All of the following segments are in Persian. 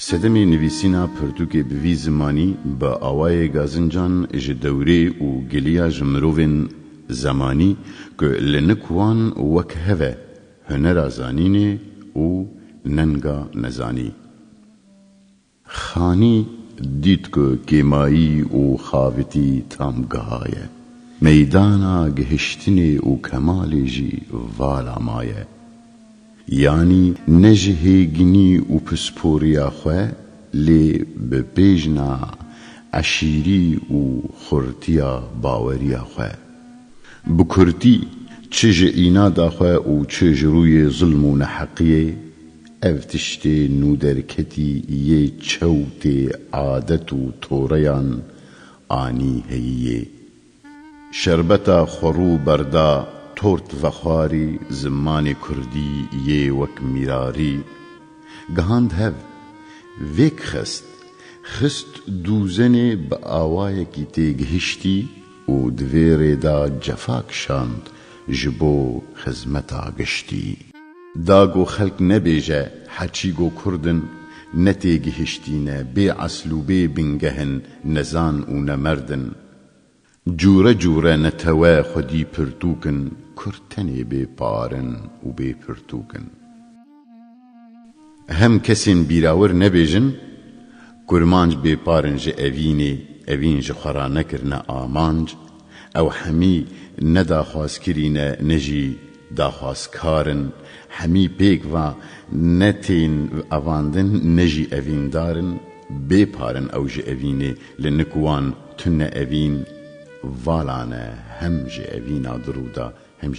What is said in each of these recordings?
سدمی نویسینا پرتوک بوی زمانی با آوای گازنجان جدوری و گلیا جمروین زمانی که لنکوان وک هوه هنر زانینه و ننگا نزانی. خانی دید که کیمایی و خاوتی تامگاهایه میدانا گهشتنی و کمالی جی والا مایه یعنی نجهگنی و پسپوریا خواه لی بپیجنا عشیری و خورتیا باوریا خواه بکرتی چه جئینا دا خواه و چه جروی ظلم و نحقیه افتشتی نودرکتی یه چوت عادت و توریان آنی هیه شربتا خورو بردا تورت و خواری زمان کردی یه وک میراری گهاند هف ویک خست دوزنه با آوای کی تیگهشتی و دویره دا جفاک شاند جبو خزمتا گشتی داگو خلق نبیجه حچیگو کردن نتیگهشتینه بی عسل و بی بنگهن نزان و نمردن جوره جوره نتوه خودی پرتوکن کرتنی بی پارن و بی پرتوکن هم کسین بیراور نبیجن کرمانج بی پارنج اوینج خورا نکرن آمانج او همی نداخواست کرین نجی داخواست کارن همی پیک و نتین اواندن نجی اوین دارن بی پارن اوج اوینه لنکوان تن اوین والانه هم جه اوینا درودا هم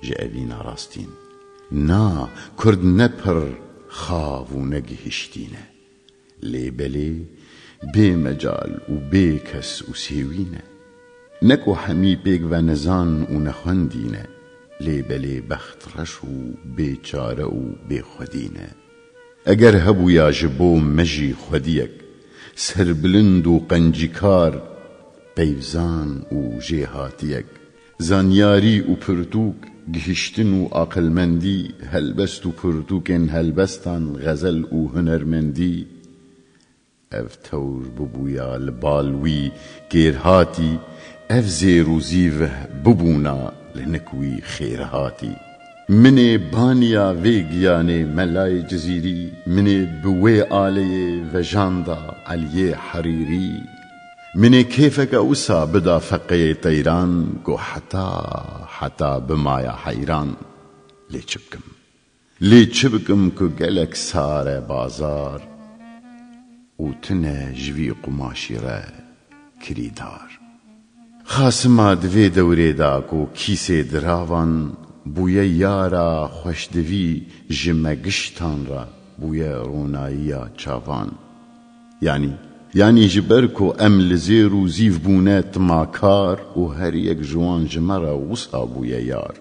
جه اوینا راستین نا کرد نپر خاو نگهشتینه لی بلی بی مجال و بی کس و سیوینه نکو همی پیک و نزان و نخوندینه لی بلی بخت رش و بی چاره و بی خودینه اگر هبو یا جبو مجی خودیک سربلند و قنجیکار پیوزان و جهاتیک زانیاری و پرتوک گهشتن و عقلمندی هلبست و پرتوکن هلبستان غزل و هنرمندی اف تور ببویا لبالوی گیرهاتی اف زیر و زیوه ببونا لنکوی خیرهاتی منی بانیا ویگیانه ملای جزیری منی بوی آلیه و جاندا علیه حریری منی کیفک اوسا بدا فقه تیران گو حتا بمایا حیران لی چبکم که گلک ساره بازار و تنه جوی قماشی را کریدار خاسما دوی دوری دا کو کیسه دراوان بویا یارا خوش دوی جمگشتان را بویا رونایی چاوان یعنی جبر کو ام لزیر و زیف بونه تماکار و هر یک جوان جمرا وصا بویا یار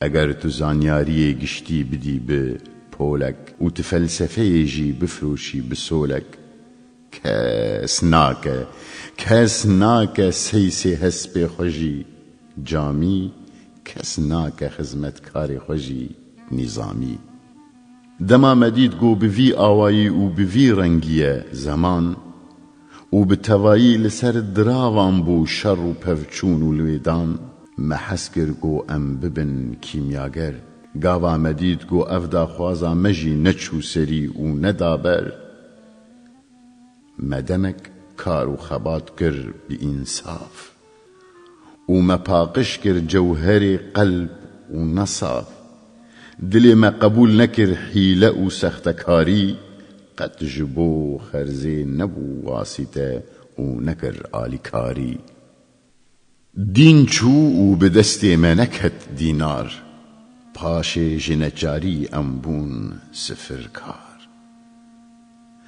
اگر تو زانیاری گشتی بدی به پولک و تفلسفه جی بفروشی بسولک کس ناکه سیسی هسپ خوشی جامی کس ناکه خزمتکار خوشی نظامی دما مدید گو بوی آوایی و بوی رنگیه زمان و بتوایی لسر دراوان بو شر و پفچون و لویدان محسکر گو ام ببن کیمیاگر گاوا مدید گو افدا خوازا مجی نچو سری و ندابر مدمک کار و خبات کر بی انصاف و مپاقش کر جوهر قلب و نصاف دلی ما قبول نکر حیله و سختکاری قد جبو خرزی نبو واسطه و نکر آلیکاری دین چو و بدست ما نکت دینار پاش جنجاری انبون سفر کار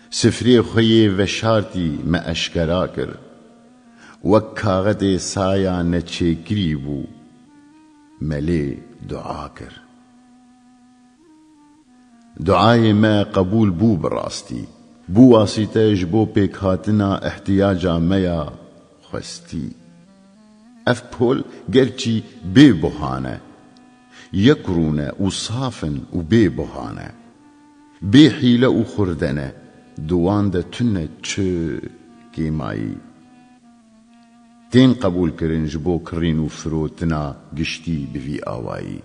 سفری خوی و شارتی ما اشکرا کر وک کاغد سایا نچه گری بو ملی دعا کر دعای ما قبول بو براستی بو واسطه جبو پیک هاتنا احتیاجا میا خوستی اف پول گرچی بی بحانه یکرونه و صافن و بی بحانه بێ حیلە و خوردەنە دوان دە تونە چ کێمایی تێن قبول کردن ji بۆ کڕین و فرۆتنا گشتی بڤی ئاوایی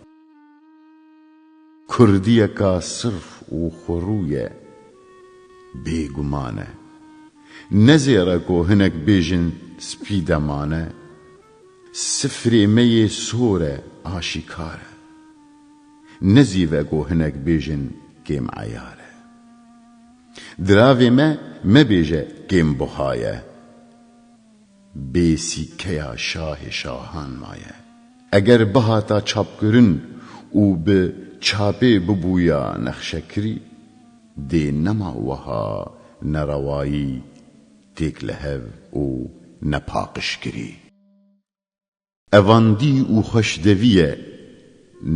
کوردیەکە سرف و خوڕوویە بێگومانە نەزێڕە کۆ هەنێک بێژن سپی دەمانە سفرێ مەیێ سۆرە ئاشیکارە نەزیڤە کۆ هەنێک بێژن کێم عەیارە دراوێ مە مەبێژە کێم بوهایە بێ سیکەیا شاهێ شاهان مایە ئەگەر بەهاتا چاپکردن و بە چاپێ ببوویا نەخشەکری دێ نەما وەها نەڕەوایی تێک لە هەڤ و نەپاقشکری ئەڤاندی و خۆشدەویە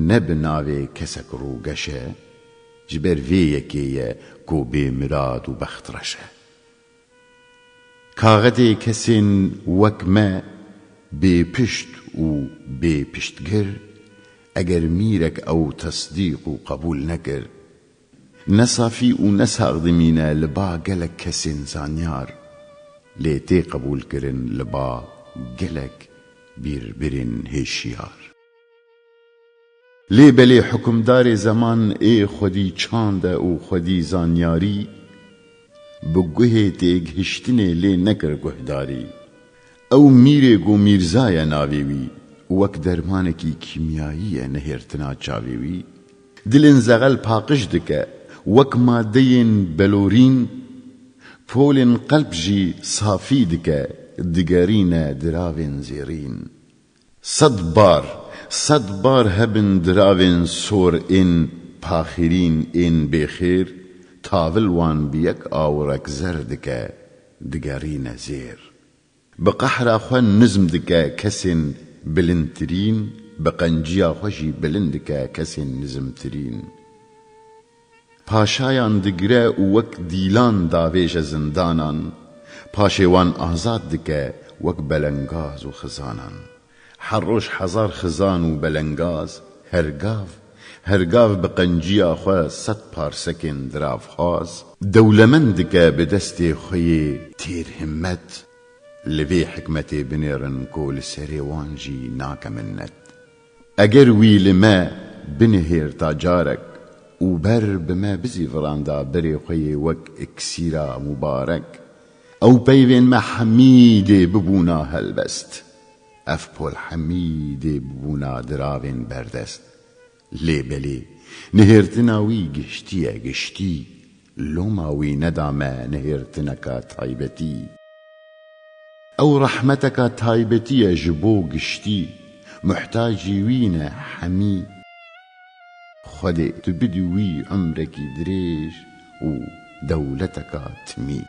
نە بناوێ کەسەک ڕووگەشە ji ber vê yekê ku bêmirad û bextreş e kaxetê kesên wek me bêpişt û bêpiştgir eger mîrek ew tesdîq û qebûl nekir ne safî û ne saxdimîne li ba gelek kesên zanyar lê tê qebûl kirin li ba gelek bîrbirên hêşiyar لێ بەلێ حکمدارێ زەمان ئێ خودی چاندە و خودی زانیاری بە گوهێ تێگهشتنێ لێ نەکر گوهداری ئەو میرێک و میرزایە ناوێوی وەک دەرمانێکی کیمیاییە نەهێرتنا چاوێوی دلên زەغەل پاقش دکە وەک مادەیên بەلۆرین پۆلên قەلب jî سافی dike digerîne diravên zêrîn سەد بار هەبن diravên سۆر ên paxirîn ên bêxêr tavil wan bi yek awirek zer dike digerîne zêr bi qehra xwe nizm dike kesên bilindtirîn bi qenciya xwe jî bilind dike kesên nizmtirîn paşayan digire û wek dîlan davêje zindanan paşê wan azad dike wek belengaz û xizanan her roj hezar xizan û belengaz hergav bi qenciya xwe sed parsekên diravxwaz dewlemend dike bi destê xwe têr himmet li vê hikmetê binêrin ku li serê wan jî nake minnet eger wî li me binihêr ta carek û ber bi me bizîviranda berê xwe wek iksîra mübarek ew peyvên me hemîdê bibûna helbest ev pol hemîdê bibûna diravên berdest lê belê nihêrtina wî giştiye giştî loma wî nedame nihêrtineka taybetî ew rehmeteka taybetiye ji bo giştî muhtacî wî ne hemî xwedê tu bidî wî umrekî dirêj û dewleteka timî